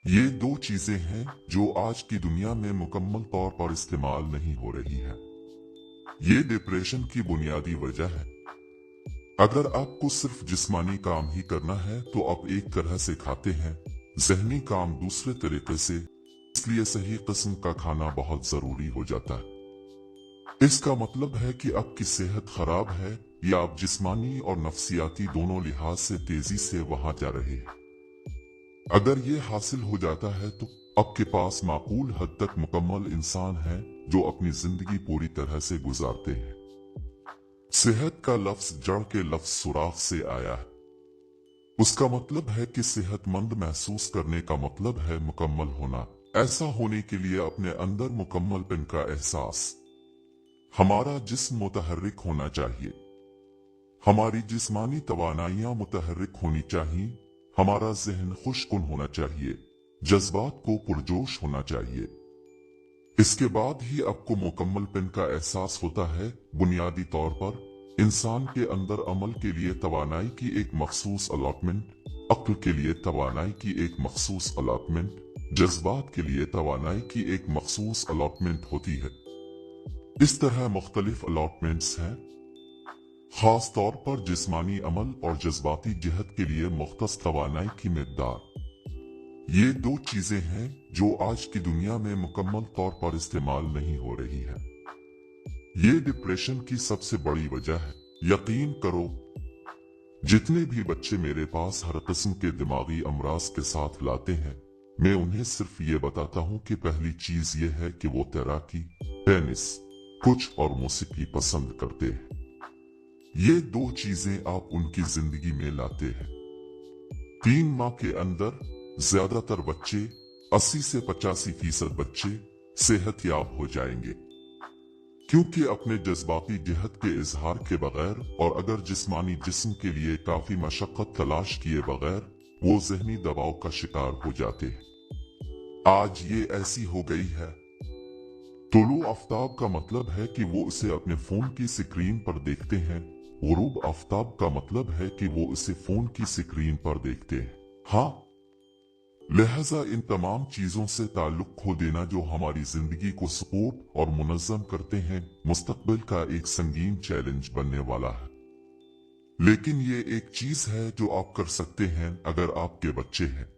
ये दो चीजें हैं जो आज की दुनिया में मुकम्मल तौर पर इस्तेमाल नहीं हो रही हैं। ये डिप्रेशन की बुनियादी वजह है। अगर आपको सिर्फ जिस्मानी काम ही करना है तो आप एक तरह से खाते हैं, ज़हनी काम दूसरे तरीके से। इसलिए सही किस्म का खाना बहुत जरूरी हो जाता है। इसका मतलब है कि आपकी सेहत खराब है या आप जिस्मानी और नफ्सियाती दोनों लिहाज से तेजी से वहां जा रहे हैं। अगर ये हासिल हो जाता है तो आपके पास माकूल हद तक मुकम्मल इंसान है जो अपनी जिंदगी पूरी तरह से गुजारते हैं। सेहत का लफ्ज जड़ के लफ्ज सुराख से आया है। उसका मतलब है कि सेहतमंद महसूस करने का मतलब है मुकम्मल होना। ऐसा होने के लिए अपने अंदर मुकम्मलपन का एहसास। हमारा जिस्म मुतहर्रिक होना चाहिए, हमारी जिस्मानी तवानाइयां मुतहर्रिक होनी चाहिए, हमारा जहन खुशकुन होना चाहिए, जज्बात को पुरजोश होना चाहिए। इसके बाद ही आपको मुकम्मलपन का एहसास होता है। बुनियादी तौर पर इंसान के अंदर अमल के लिए तवानाई की एक मखसूस अलॉटमेंट, अक्ल के लिए तवानाई की एक मखसूस अलॉटमेंट, जज्बात के लिए तवानाई की एक मखसूस अलॉटमेंट होती है। इस तरह मुख्तलिफ अलॉटमेंट्स हैं, खास तौर पर जिस्मानी अमल और जज्बाती जिहद के लिए मुख्तस तवानाई की मिकदार। ये दो चीजें हैं जो आज की दुनिया में मुकम्मल तौर पर इस्तेमाल नहीं हो रही है। ये डिप्रेशन की सबसे बड़ी वजह है। यकीन करो, जितने भी बच्चे मेरे पास हर किस्म के दिमागी अमराज के साथ लाते हैं, मैं उन्हें सिर्फ ये बताता हूँ कि पहली चीज ये है कि वो तैराकी, टेनिस, कुछ और मौसीकी पसंद करते हैं। ये दो चीजें आप उनकी जिंदगी में लाते हैं। 3 माह के अंदर ज्यादातर बच्चे, 80 से 85% बच्चे सेहतयाब हो जाएंगे, क्योंकि अपने जज्बाती जिहद के इजहार के बगैर और अगर जिस्मानी जिस्म के लिए काफी मशक्कत तलाश किए बगैर वो जहनी दबाव का शिकार हो जाते हैं। आज ये ऐसी हो गई है। तुलू आफ्ताब का मतलब है कि वो इसे अपने फोन की स्क्रीन पर देखते हैं, गुरूब आफ्ताब का मतलब है कि वो इसे फोन की स्क्रीन पर देखते हैं। हाँ, लिहाजा इन तमाम चीजों से ताल्लुक खो देना जो हमारी जिंदगी को सपोर्ट और मुनज़्ज़म करते हैं, मुस्तकबिल का एक संगीन चैलेंज बनने वाला है। लेकिन ये एक चीज है जो आप कर सकते हैं अगर आपके बच्चे हैं।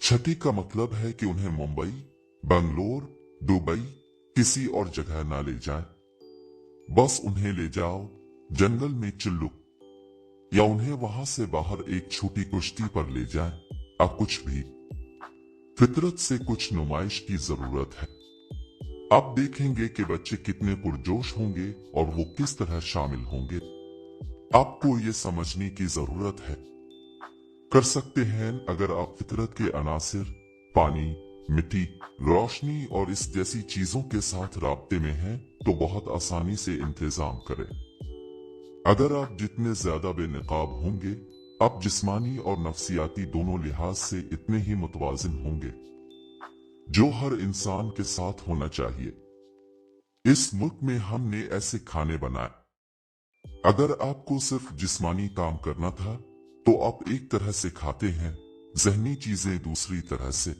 छठी का मतलब है कि उन्हें मुंबई, बंगलोर, दुबई किसी और जगह ना ले जाएं। बस उन्हें ले जाओ जंगल में चिल्लू, या उन्हें वहां से बाहर एक छोटी कुश्ती पर ले जाएं। अब कुछ भी, फितरत से कुछ नुमाइश की जरूरत है। आप देखेंगे कि बच्चे कितने पुरजोश होंगे और वो किस तरह शामिल होंगे। आपको ये समझने की जरूरत है। कर सकते हैं अगर आप फितरत के अनासिर, पानी, मिट्टी, रोशनी और इस जैसी चीजों के साथ राब्ते में हैं तो बहुत आसानी से इंतजाम करें। अगर आप जितने ज्यादा बेनकाब होंगे, आप जिस्मानी और नफ्सियाती दोनों लिहाज से इतने ही मुतवाजिन होंगे, जो हर इंसान के साथ होना चाहिए। इस मुल्क में हमने ऐसे खाने बनाए। अगर आपको सिर्फ जिस्मानी काम करना था तो आप एक तरह से खाते हैं, जहनी चीजें दूसरी तरह से।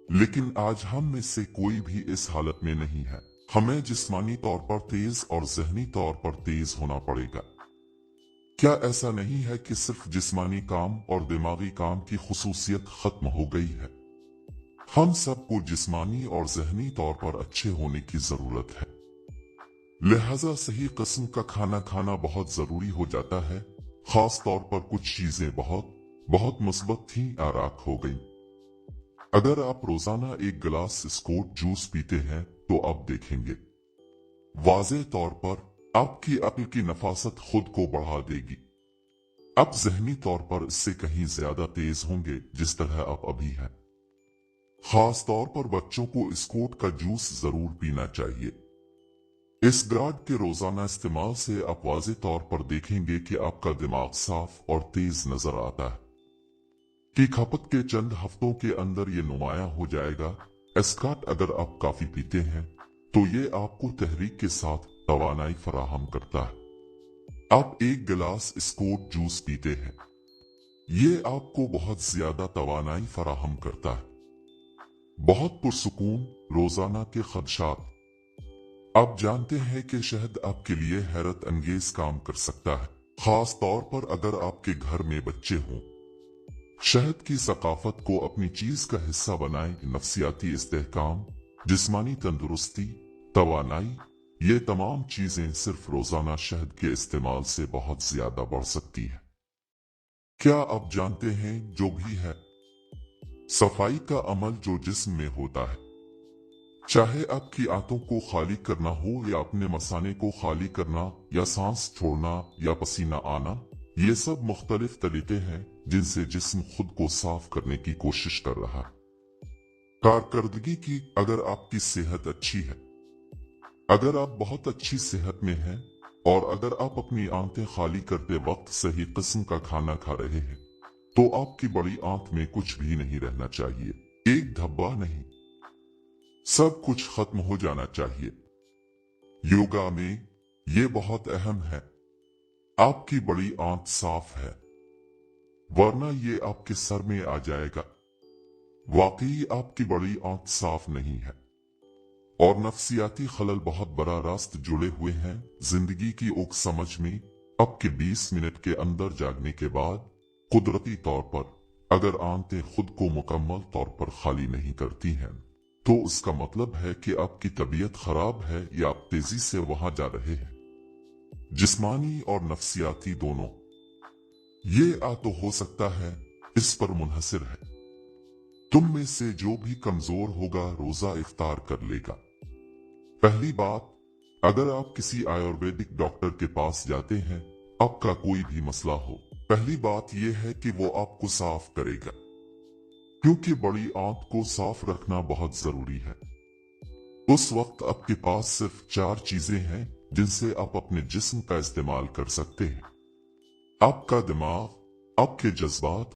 लेकिन आज हम में से कोई भी इस हालत में नहीं है। हमें जिस्मानी तौर पर तेज और जहनी तौर पर तेज होना पड़ेगा। क्या ऐसा नहीं है कि सिर्फ जिस्मानी काम और दिमागी काम की खुसूसियत खत्म हो गई है? हम सबको जिस्मानी और जहनी तौर पर अच्छे होने की जरूरत है। लिहाजा सही किस्म का खाना खाना बहुत जरूरी हो जाता है। खास तौर पर कुछ चीजें बहुत मुस्बत थी आराक हो गई। अगर आप रोजाना एक गिलास स्कोट जूस पीते हैं तो आप देखेंगे वाज़े तौर पर आपकी अक्ल की नफासत खुद को बढ़ा देगी। आप जहनी तौर पर इससे कहीं ज्यादा तेज होंगे जिस तरह आप अभी हैं। खास तौर पर बच्चों को स्कोट का जूस जरूर पीना चाहिए। इस ब्राड के रोजाना इस्तेमाल से आप वाज़े तौर पर देखेंगे कि आपका दिमाग साफ और तेज नजर आता है। की खपत के चंद हफ्तों के अंदर ये नुमाया हो जाएगा। एस्काट अगर आप काफी पीते हैं तो ये आपको तहरीक के साथ तवानाई फराहम करता है। आप एक गिलास स्कोट जूस पीते हैं, ये आपको बहुत ज्यादा तवानाई फराहम करता है। बहुत पुरसुकून रोजाना के खदशात। आप जानते हैं कि शहद आपके लिए हैरत अंगेज काम कर सकता है, खास तौर पर अगर आपके घर में बच्चे हों। शहद की सकाफत को अपनी चीज का हिस्सा बनाएं। नफसियाती इस्तेहकाम, जिस्मानी तंदुरुस्ती, तवानाई, ये तमाम चीजें सिर्फ रोजाना शहद के इस्तेमाल से बहुत ज्यादा बढ़ सकती है। क्या आप जानते हैं, जो भी है सफाई का अमल जो जिस्म में होता है, चाहे आपकी आंतों को खाली करना हो या अपने मसाने को खाली करना या सांस छोड़ना या पसीना आना, ये सब मुख्तलिफ तरीके हैं जिनसे जिस्म खुद को साफ करने की कोशिश कर रहा है। कारकर्दगी की, अगर आपकी सेहत अच्छी है, अगर आप बहुत अच्छी सेहत में हैं और अगर आप अपनी आंतें खाली करते वक्त सही किस्म का खाना खा रहे हैं, तो आपकी बड़ी आंत में कुछ भी नहीं रहना चाहिए। एक धब्बा नहीं, सब कुछ खत्म हो जाना चाहिए। योगा में ये बहुत अहम है। आपकी बड़ी आंत साफ है, वरना ये आपके सर में आ जाएगा। वाकई आपकी बड़ी आंत साफ नहीं है और नफसियाती खलल बहुत बड़ा रास्त जुड़े हुए हैं। जिंदगी की उक समझ में आपके 20 मिनट के अंदर जागने के बाद कुदरती तौर पर अगर आंतें खुद को मुकम्मल तौर पर खाली नहीं करती हैं, तो उसका मतलब है कि आपकी तबीयत खराब है या आप तेजी से वहां जा रहे हैं। जिस्मानी और नफसियाती दोनों। ये तो हो सकता है, इस पर मुनहसिर है। तुम में से जो भी कमजोर होगा रोजा इफ्तार कर लेगा। पहली बात, अगर आप किसी आयुर्वेदिक डॉक्टर के पास जाते हैं, आपका कोई भी मसला हो, पहली बात यह है कि वो आपको साफ करेगा, क्योंकि बड़ी आंत को साफ रखना बहुत जरूरी है। उस वक्त आपके पास सिर्फ 4 चीजें हैं जिनसे आप अपने जिस्म का इस्तेमाल कर सकते हैं। आपका दिमाग, आपके जज्बात